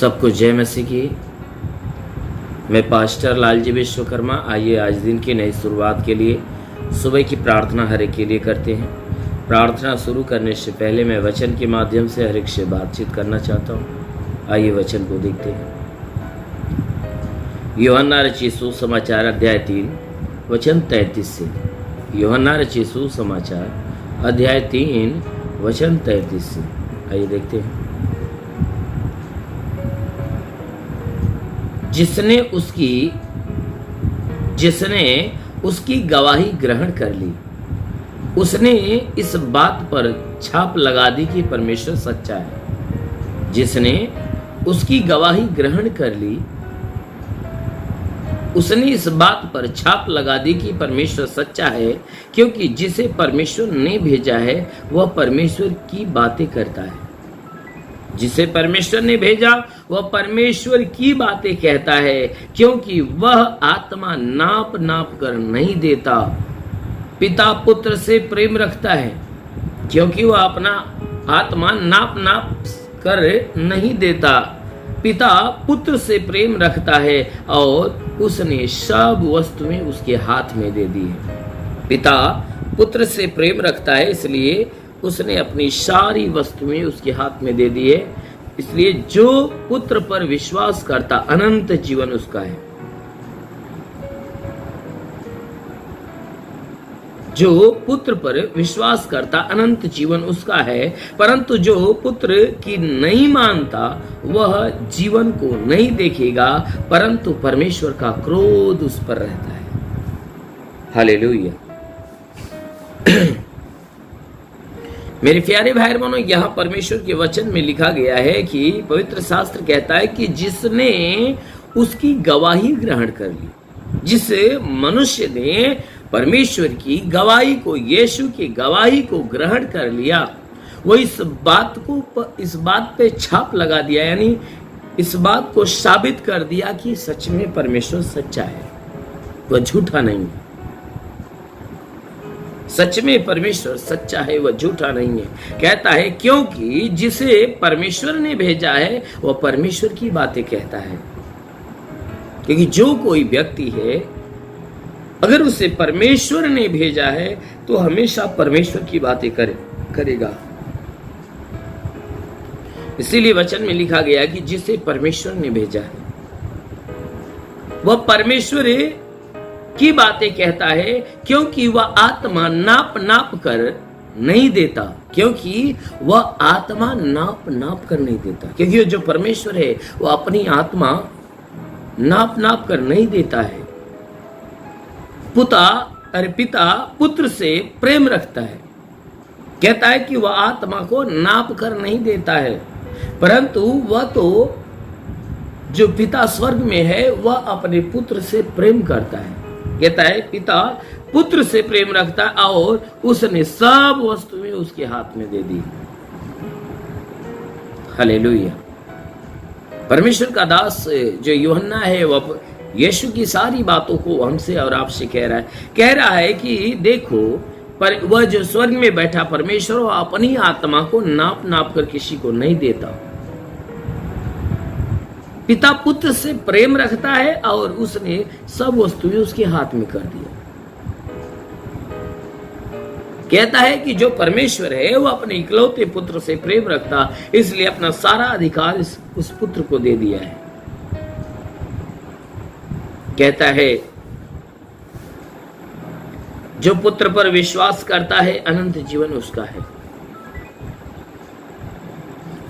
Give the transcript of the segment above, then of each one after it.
सबको जय मसीह की। मैं पास्टर लालजी विश्वकर्मा। आइए आज दिन की नई शुरुआत के लिए सुबह की प्रार्थना हर एक के लिए करते हैं। प्रार्थना शुरू करने से पहले मैं वचन के माध्यम से हर एक से बातचीत करना चाहता हूँ। आइए वचन को देखते हैं। यूहन्ना रचित सुसमाचार अध्याय 3 वचन 33 से। यूहन्ना रचित सुसमाचार अध्याय 3 वचन 33 से। आइए देखते हैं। जिसने उसकी गवाही ग्रहण कर ली, उसने इस बात पर छाप लगा दी कि परमेश्वर सच्चा है। जिसने उसकी गवाही ग्रहण कर ली, उसने इस बात पर छाप लगा दी कि परमेश्वर सच्चा है, क्योंकि जिसे परमेश्वर ने भेजा है वह परमेश्वर की बातें करता है। जिसे परमेश्वर ने भेजा वह परमेश्वर की बातें कहता है, क्योंकि वह आत्मा नाप नाप कर नहीं देता। पिता पुत्र से प्रेम रखता है, क्योंकि वह अपना आत्मा नाप नाप कर नहीं देता। पिता पुत्र से प्रेम रखता है और उसने सब वस्तुएं उसके हाथ में दे दी है। पिता पुत्र से प्रेम रखता है, इसलिए उसने अपनी सारी वस्तुएं उसके हाथ में दे दी है। इसलिए जो पुत्र पर विश्वास करता अनंत जीवन उसका है। जो पुत्र पर विश्वास करता अनंत जीवन उसका है, परंतु जो पुत्र की नहीं मानता वह जीवन को नहीं देखेगा, परंतु परमेश्वर का क्रोध उस पर रहता है। हालेलुया। मेरे प्यारे भाई बहनों, यहाँ परमेश्वर के वचन में लिखा गया है कि पवित्र शास्त्र कहता है कि जिसने उसकी गवाही ग्रहण कर ली, जिस मनुष्य ने परमेश्वर की गवाही को, यीशु की गवाही को ग्रहण कर लिया, वो इस बात पे छाप लगा दिया, यानी इस बात को साबित कर दिया कि सच में परमेश्वर सच्चा है, वह झूठा नहीं है। सच में परमेश्वर सच्चा है, वह झूठा नहीं है। कहता है क्योंकि जिसे परमेश्वर ने भेजा है वह परमेश्वर की बातें कहता है। क्योंकि जो कोई व्यक्ति है, अगर उसे परमेश्वर ने भेजा है तो हमेशा परमेश्वर की बातें करेगा। इसीलिए वचन में लिखा गया कि जिसे परमेश्वर ने भेजा है वह परमेश्वर की बातें कहता है, क्योंकि वह आत्मा नाप नाप कर नहीं देता। क्योंकि वह आत्मा नाप नाप कर नहीं देता, क्योंकि जो परमेश्वर है वह अपनी आत्मा नाप नाप कर नहीं देता है। पिता पुत्र से प्रेम रखता है। कहता है कि वह आत्मा को नाप कर नहीं देता है, परंतु वह तो जो पिता स्वर्ग में है वह अपने पुत्र से प्रेम करता है। कहता है पिता पुत्र से प्रेम रखता है और उसने सब वस्तुएं उसके हाथ में दे दी। हालेलुया। परमेश्वर का दास जो यूहन्ना है वह यीशु की सारी बातों को हमसे और आपसे कह रहा है कि देखो, पर वह जो स्वर्ग में बैठा परमेश्वर वह अपनी आत्मा को नाप नाप कर किसी को नहीं देता। पिता पुत्र से प्रेम रखता है और उसने सब वस्तुएं उसके हाथ में कर दिया। कहता है कि जो परमेश्वर है वो अपने इकलौते पुत्र से प्रेम रखता, इसलिए अपना सारा अधिकार उस पुत्र को दे दिया है। कहता है जो पुत्र पर विश्वास करता है अनंत जीवन उसका है।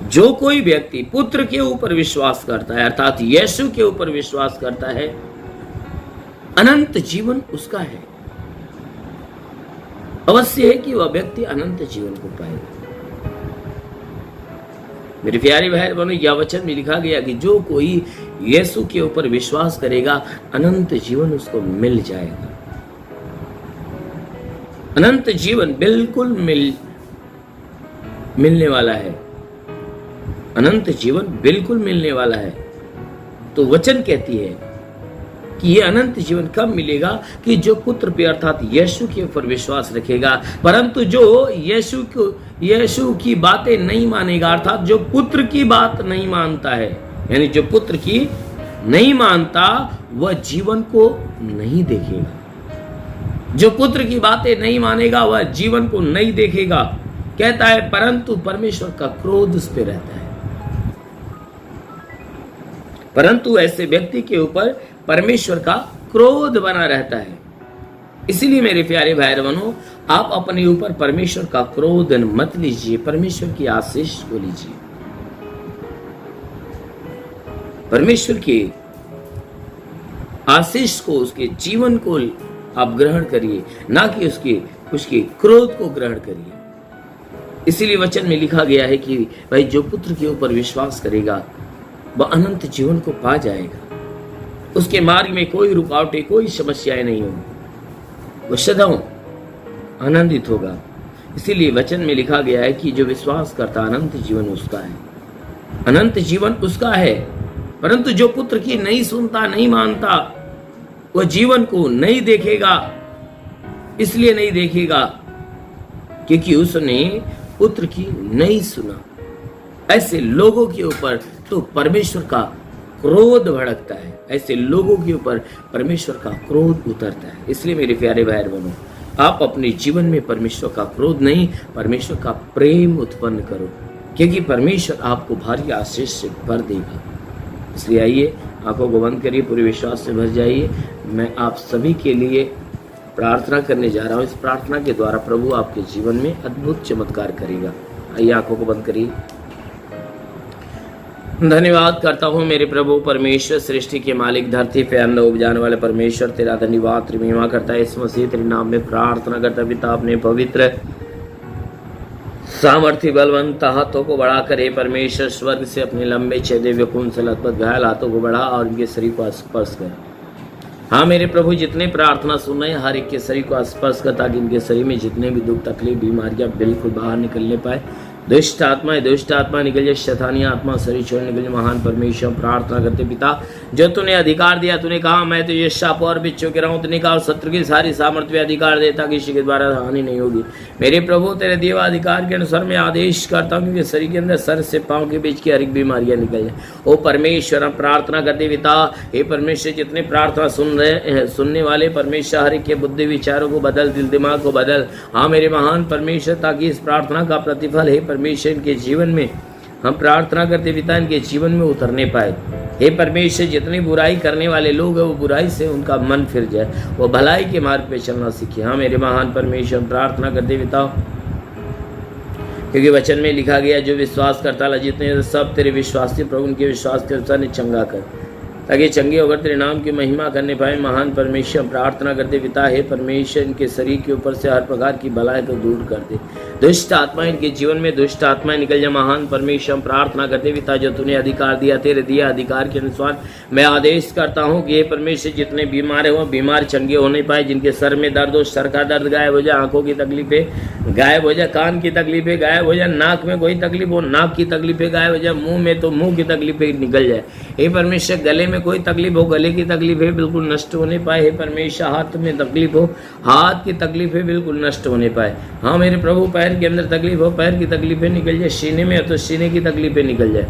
जो कोई व्यक्ति पुत्र के ऊपर विश्वास करता है, अर्थात यीशु के ऊपर विश्वास करता है, अनंत जीवन उसका है। अवश्य है कि वह व्यक्ति अनंत जीवन को पाएगा। मेरे प्यारे भाई बहनों, यह वचन में लिखा गया कि जो कोई यीशु के ऊपर विश्वास करेगा अनंत जीवन उसको मिल जाएगा। अनंत जीवन बिल्कुल मिलने वाला है। अनंत जीवन बिल्कुल मिलने वाला है। तो वचन कहती है कि ये अनंत जीवन कब मिलेगा? कि जो पुत्र पे अर्थात यीशु के ऊपर विश्वास रखेगा। परंतु जो यीशु की बातें नहीं मानेगा, अर्थात जो पुत्र की बात नहीं मानता है, यानी जो पुत्र की नहीं मानता वह जीवन को नहीं देखेगा। जो पुत्र की बातें नहीं मानेगा वह जीवन को नहीं देखेगा। कहता है परंतु परमेश्वर का क्रोध उस पर रहता है। परंतु ऐसे व्यक्ति के ऊपर परमेश्वर का क्रोध बना रहता है। इसीलिए मेरे प्यारे भाई बहनों, आप अपने ऊपर परमेश्वर का क्रोध मत लीजिए, परमेश्वर की आशीष को लीजिए। परमेश्वर की आशीष को, उसके जीवन को आप ग्रहण करिए, ना कि उसके क्रोध को ग्रहण करिए। इसीलिए वचन में लिखा गया है कि भाई जो पुत्र के ऊपर विश्वास करेगा वह अनंत जीवन को पा जाएगा। उसके मार्ग में कोई रुकावटें, कोई समस्याएं नहीं होंगी, वह सदैव आनंदित होगा। इसीलिए वचन में लिखा गया है कि जो विश्वास करता अनंत जीवन उसका है, अनंत जीवन उसका है। परंतु जो पुत्र की नहीं सुनता, नहीं मानता, वह जीवन को नहीं देखेगा। इसलिए नहीं देखेगा क्योंकि उसने पुत्र की नहीं सुना। ऐसे लोगों के ऊपर तो परमेश्वर का क्रोध भड़कता है, ऐसे लोगों के ऊपर परमेश्वर का क्रोध उतरता है। इसलिए मेरे प्यारे भाई बहनों, आप अपने जीवन में परमेश्वर का क्रोध नहीं, परमेश्वर का प्रेम उत्पन्न करो, क्योंकि परमेश्वर आपको भारी आशीष से भर देगा। इसलिए आइए, आंखों को बंद करिए, पूरे विश्वास से भर जाइए। मैं आप सभी के लिए प्रार्थना करने जा रहा हूँ। इस प्रार्थना के द्वारा प्रभु आपके जीवन में अद्भुत चमत्कार करेगा। आइए, आंखों को बंद करिए। धन्यवाद करता हूँ मेरे प्रभु परमेश्वर, सृष्टि के मालिक, धरती पे अन्न उपजाने वाले परमेश्वर, तेरा धन्यवाद, तेरी महिमा करता है। इस मसीह तेरे नाम में प्रार्थना करता पिता, अपने पवित्र सामर्थ्य बलवंत हाथों को बढ़ाकर हे परमेश्वर, स्वर्ग से अपने लंबे छेदे हुए खून से लथपथ घायल हाथों को बढ़ा और इनके शरीर को स्पर्श कर। हाँ मेरे प्रभु, जितने प्रार्थना सुन रहे हैं हर एक के शरीर को स्पर्श कर, ताकि इनके शरीर में जितने भी दुख तकलीफ बीमारियां बिल्कुल बाहर निकलने पाए। दुष्ट आत्मा निकल जाए, शैतानी आत्मा शरीर छोड़ निकल जाए। महान परमेश्वर, प्रार्थना करते पिता, जो तूने अधिकार दिया, तूने कहा मैं तो ये शाप और बिच्छू के रहूं, तूने कहा शत्रु की सारी सामर्थ्य अधिकार देता, किसी के द्वारा हानि नहीं होगी। मेरे प्रभु, तेरे दिए अधिकार के अनुसार मैं आदेश करता हूँ कि शरीर के अंदर सर से पांव के बीच की हर एक बीमारियां निकल जाए। ओ परमेश्वर, हम प्रार्थना करते पिता, हे परमेश्वर, जितने प्रार्थना सुनने वाले परमेश्वर, हर एक के बुद्धि विचारों को बदल, दिल दिमाग को बदल। हाँ मेरे महान परमेश्वर, ताकि इस प्रार्थना का प्रतिफल हे परमेश्वर इनके जीवन में, हम प्रार्थना करते पिता, इनके जीवन में उतरने पाए। हे परमेश्वर, जितनी बुराई करने वाले लोग हैं वो बुराई से उनका मन फिर जाए, वो भलाई के मार्ग पे चलना सीखे। हाँ मेरे महान परमेश्वर, प्रार्थना करते पिता, क्योंकि वचन में लिखा गया जो विश्वास करता है, जितने सब तेरे विश्वासी प्रभु उनके विश्वास के अनुसार चंगा कर, ताकि चंगे होकर तेरे नाम की महिमा करने पाए। महान परमेश्वर, प्रार्थना करते पिता, हे परमेश्वर, इनके शरीर के ऊपर से हर प्रकार की बलाई को दूर कर दे। दुष्ट आत्मा इनके जीवन में, दुष्ट आत्मा निकल जाए। महान परमेश्वर, प्रार्थना करते पिता, जो तूने अधिकार दिया, तेरे दिया अधिकार के अनुसार मैं आदेश करता हूँ कि हे परमेश्वर, जितने बीमार है वो बीमार चंगे होने पाए। जिनके सर में दर्द हो, सर का दर्द गायब हो जाए, आंखों की तकलीफें गायब हो जाए, कान की तकलीफें गायब हो जाए, नाक में कोई तकलीफ हो नाक की तकलीफें गायब हो जाए, मुंह में तो मुंह की तकलीफें निकल जाए। हे परमेश्वर, गले में कोई तकलीफ हो, गले की तकलीफें बिल्कुल नष्ट होने पाए। हे परमेश्वर, हाथ में तकलीफ हो, हाथ की तकलीफें बिल्कुल नष्ट होने पाए। हाँ मेरे प्रभु, पैर के अंदर तकलीफ हो, पैर की तकलीफें निकल जाए। सीने में है तो सीने की तकलीफें निकल जाए,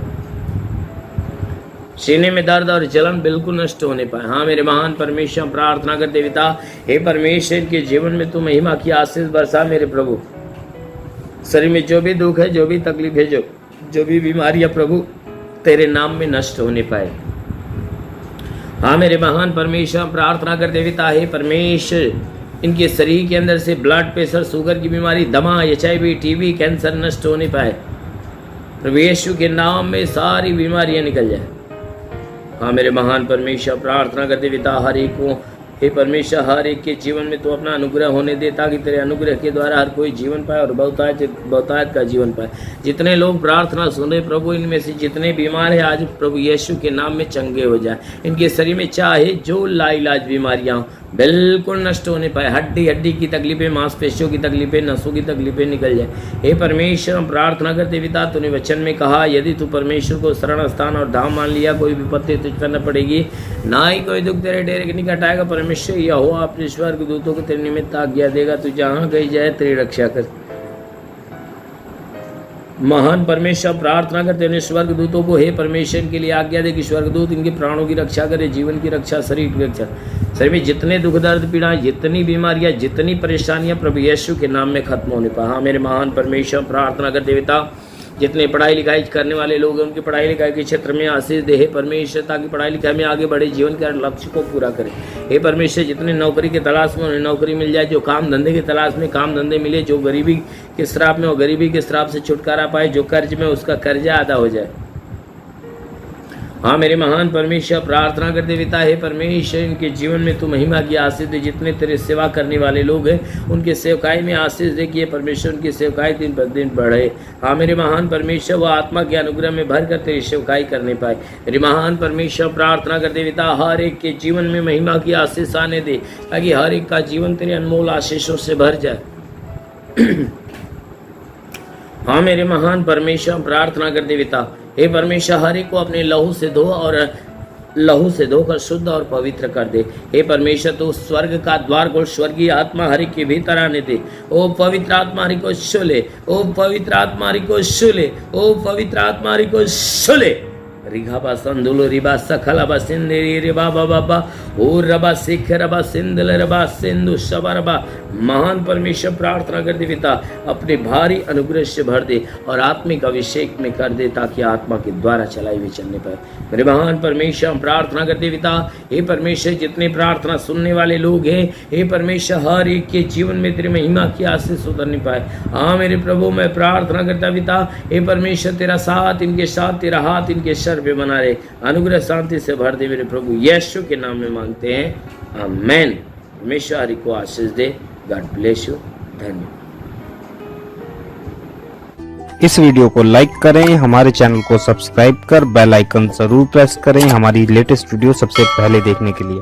सीने में दर्द और जलन बिल्कुल नष्ट होने पाए। हाँ मेरे महान परमेश्वर, प्रार्थना करते पिता, हे परमेश्वर, के जीवन में तू महिमा की आशीष बरसा। मेरे प्रभु, शरीर में जो भी दुख है, जो भी तकलीफ है, जो भी बीमारियां प्रभु तेरे नाम में नष्ट होने पाए। हाँ मेरे महान परमेश्वर, प्रार्थना करते पिता, हे परमेश्वर, इनके शरीर के अंदर से ब्लड प्रेशर, शुगर की बीमारी, दमा, HIV, TB, कैंसर नष्ट होने पाए। प्रभु यीशु के नाम में सारी बीमारियां निकल जाए। हाँ मेरे महान परमेश्वर, प्रार्थना करते पिता, हर एक को हे परमेश्वर, हर एक के जीवन में तो अपना अनुग्रह होने दे, ताकि तेरे अनुग्रह के द्वारा हर कोई जीवन पाए और बहुतायत का जीवन पाए। जितने लोग प्रार्थना सुने प्रभु, इनमें से जितने बीमार हैं आज प्रभु यीशु के नाम में चंगे हो जाए। इनके शरीर में चाहे जो लाइलाज बीमारियां बिल्कुल नष्ट होने पाए। हड्डी की तकलीफें, मांसपेशियों की तकलीफें, नसों की तकलीफें निकल जाए। हे परमेश्वर, हम प्रार्थना करते पिता, तूने वचन में कहा, यदि तू परमेश्वर को शरण स्थान और धाम मान लिया, कोई विपत्ति तुझ न पड़ेगी, ना ही कोई दुख तेरे डेरे के निकट आएगा। परमेश्वर यहोवा अपने स्वर्ग दूतों को तेरे निमित्त आज्ञा देगा, तू जहाँ कहीं जाए तेरी रक्षा कर। महान परमेश्वर प्रार्थना करते हैं स्वर्गदूतों को, हे परमेश्वर के लिए आज्ञा दे कि स्वर्गदूत इनके प्राणों की रक्षा करे, जीवन की रक्षा, शरीर की रक्षा। शरीर में जितने दुख दर्द पीड़ाएं, जितनी बीमारियां, जितनी परेशानियां प्रभु यीशु के नाम में खत्म होने पाए। हाँ मेरे महान परमेश्वर प्रार्थना करते पिता, जितने पढ़ाई लिखाई करने वाले लोग हैं उनकी पढ़ाई लिखाई के क्षेत्र में आशीष दे हे परमेश्वर, ताकि पढ़ाई लिखाई में आगे बढ़े, जीवन के लक्ष्य को पूरा करें। हे परमेश्वर, जितने नौकरी के तलाश में उन्हें नौकरी मिल जाए, जो काम धंधे की तलाश में काम धंधे मिले, जो गरीबी के श्राप में वो गरीबी के श्राप से छुटकारा पाए, जो कर्ज में उसका कर्जा अदा हो जाए। हाँ मेरे महान परमेश्वर प्रार्थना करते पिता, हे परमेश्वर इनके जीवन में तू महिमा की आशीष दे। जितने तेरे सेवा करने वाले लोग हैं उनके सेवकाई में आशीष दे कि ये परमेश्वर उनकी सेवकाई दिन पर दिन बढ़े। हाँ मेरे महान परमेश्वर वो आत्मा के अनुग्रह में भर कर तेरी सेवकाई करने पाए। मेरे महान परमेश्वर प्रार्थना करते पिता, हर एक के जीवन में महिमा की आशीष आने दे, ताकि हर एक का जीवन तेरे अनमोल आशीषों से भर जाए। हाँ मेरे महान परमेश्वर प्रार्थना करते पिता, हे परमेश्वर हर एक को अपने लहू से धो और लहू से धोकर शुद्ध और पवित्र कर दे। हे परमेश्वर तू स्वर्ग का द्वार खोल, स्वर्गीय आत्मा हर एक के भीतर आने दे। ओ पवित्र आत्मा हरि को छू ले, ओ पवित्र आत्मा हरि को छू ले, ओ पवित्र आत्मा हरि को छू ले। रिघाबा संदुलो रिबा सखलाबा सिंदेरी रिबा बाबा ओ रबा सिख रबा सिंदल रबा सिंधु शबरबा। महान परमेश्वर प्रार्थना करते पिता, अपने भारी अनुग्रह से भर दे और आत्मिक अभिषेक में कर दे, ताकि आत्मा के द्वारा चलाई हुई चलने पाए। मेरे महान परमेश्वर प्रार्थना करते पिता, हे परमेश्वर जितने प्रार्थना सुनने वाले लोग हैं, हे परमेश्वर हर एक के जीवन में तेरी महिमा की आशीष उतरने पाए। हाँ मेरे प्रभु मैं प्रार्थना करता पिता, हे परमेश्वर तेरा साथ इनके साथ, तेरा हाथ इनके सर पे बना रहे, अनुग्रह शांति से भर दे। मेरे प्रभु यीशु के नाम में मांगते हैं, आमेन। परमेश्वर हरि को आशीष दे। God bless you. धन्यवाद। इस वीडियो को लाइक करें, हमारे चैनल को सब्सक्राइब कर बेल आइकन जरूर प्रेस करें हमारी लेटेस्ट वीडियो सबसे पहले देखने के लिए।